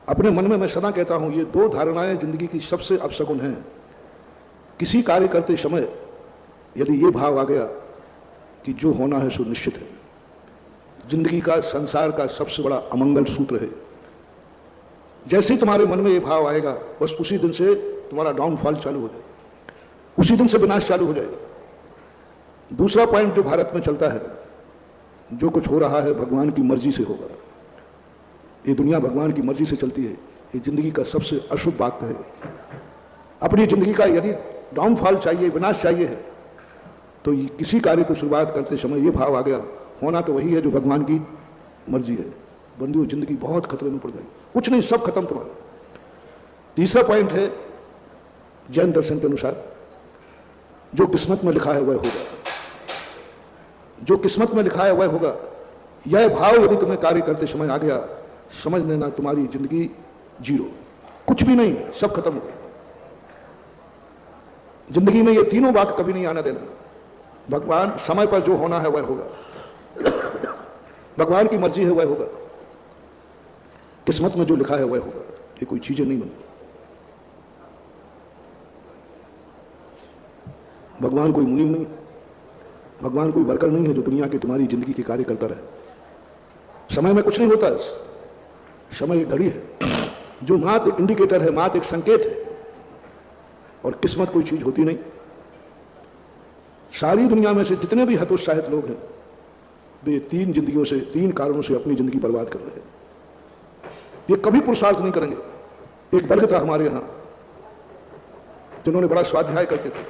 अपने मन में मैं सदा कहता हूं, ये दो धारणाएं जिंदगी की सबसे अपशगुन हैं। किसी कार्य करते समय यदि ये भाव आ गया कि जो होना है सो निश्चित है, जिंदगी का, संसार का सबसे बड़ा अमंगल सूत्र है। जैसे ही तुम्हारे मन में ये भाव आएगा, बस उसी दिन से तुम्हारा डाउनफॉल चालू हो जाए, उसी दिन से विनाश चालू हो जाएगा। दूसरा पॉइंट जो भारत में चलता है, जो कुछ हो रहा है भगवान की मर्जी से होगा। ये दुनिया भगवान की मर्जी से चलती है, ये जिंदगी का सबसे अशुभ वाक्य है। अपनी जिंदगी का यदि डाउनफॉल चाहिए, विनाश चाहिए है, तो किसी कार्य को शुरुआत करते समय ये भाव आ गया, होना तो वही है जो भगवान की मर्जी है। बंधुओं, जिंदगी बहुत खतरे में पड़ जाएगी, कुछ नहीं, सब खत्म तुम्हारा। तीसरा पॉइंट है, जैन दर्शन के अनुसार जो किस्मत में लिखा है वह होगा। जो किस्मत में लिखा है वह होगा, यह भाव यदि तुम्हें कार्य करते समय आ गया, समझ लेना तुम्हारी जिंदगी जीरो, कुछ भी नहीं, सब खत्म हो गया। जिंदगी में ये तीनों बात कभी नहीं आना देना। भगवान समय पर जो होना है वह होगा, भगवान की मर्जी है वह होगा, किस्मत में जो लिखा है वह होगा। ये कोई चीजें नहीं बनती। भगवान कोई मुनीम नहीं, भगवान कोई वर्कर नहीं है जो दुनिया की तुम्हारी जिंदगी के कार्य करता रहे। समय में कुछ नहीं होता, समय एक घड़ी है जो मात्र एक इंडिकेटर है, मात्र एक संकेत है, और किस्मत कोई चीज होती नहीं। सारी दुनिया में से जितने भी हतोत्साहित लोग हैं, वे तीन जिंदगियों से, तीन कारणों से अपनी जिंदगी बर्बाद कर रहे हैं। ये कभी पुरुषार्थ नहीं करेंगे। एक वर्ग था हमारे यहां जिन्होंने बड़ा स्वाध्याय करते थे,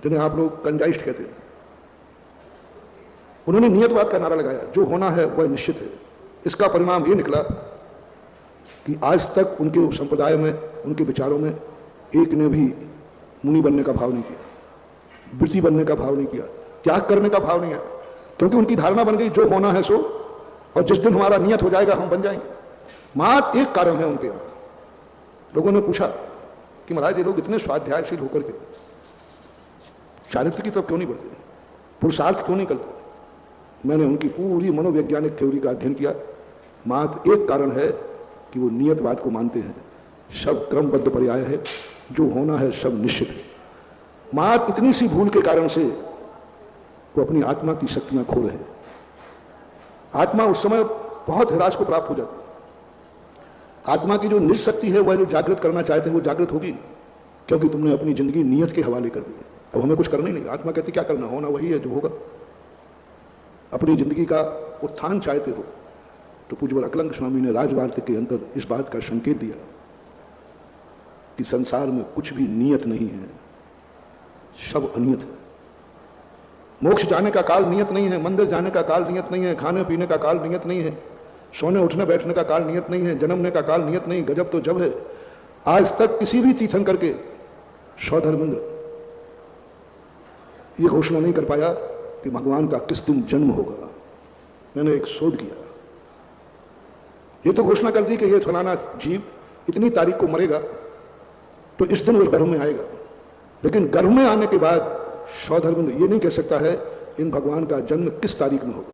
जिन्हें आप लोग कंजाइस्ट कहते हैं। उन्होंने नियतवाद का नारा लगाया, जो होना है वह निश्चित है। इसका परिणाम ये निकला कि आज तक उनके संप्रदाय में, उनके विचारों में एक ने भी मुनि बनने का भाव नहीं किया, वृत्ति बनने का भाव नहीं किया, त्याग करने का भाव नहीं है, क्योंकि उनकी धारणा बन गई जो होना है सो, और जिस दिन हमारा नियत हो जाएगा हम बन जाएंगे। मात्र एक कारण है उनके यहां। लोगों ने पूछा कि महाराज ये लोग इतने स्वाध्यायशील होकर के चारित्र की तरफ क्यों नहीं बढ़ते, पुरुषार्थ क्यों नहीं करते? मैंने उनकी पूरी मनोवैज्ञानिक थ्योरी का अध्ययन किया। मात्र एक कारण है कि वो नियतवाद को मानते हैं। सब क्रमबद्ध पर्याय है, जो होना है सब निश्चित है। मात्र इतनी सी भूल के कारण से वो अपनी आत्मा की शक्तियां खो रहे हैं। आत्मा उस समय बहुत हिरास को प्राप्त हो जाती है। आत्मा की जो निज शक्ति है, वह जो जागृत करना चाहते हैं वो जागृत होगी, क्योंकि तुमने अपनी जिंदगी नियत के हवाले कर दी। अब हमें कुछ करना ही नहीं। आत्मा कहती क्या करना, होना वही है जो होगा। अपनी जिंदगी का उत्थान चाहते हो तो पूज्य अकलंक स्वामी ने राजवार्तिक के अंदर इस बात का संकेत दिया कि संसार में कुछ भी नियत नहीं है, सब अनियत है। मोक्ष जाने का काल नियत नहीं है, मंदिर जाने का काल नियत नहीं है, खाने पीने का काल नियत नहीं है, सोने उठने बैठने का काल नियत नहीं है, जन्मने का काल नियत नहीं। गजब तो जब है, आज तक किसी भी तीर्थंकर के सौधर्मेंद्र ये घोषणा नहीं कर पाया कि भगवान का किस दिन जन्म होगा। मैंने एक शोध किया, ये तो घोषणा कर दी कि ये फलाना जीव इतनी तारीख को मरेगा, तो इस दिन वो गर्भ में आएगा। लेकिन गर्भ में आने के बाद सौधर्मेंद्र ये नहीं कह सकता है इन भगवान का जन्म किस तारीख में होगा।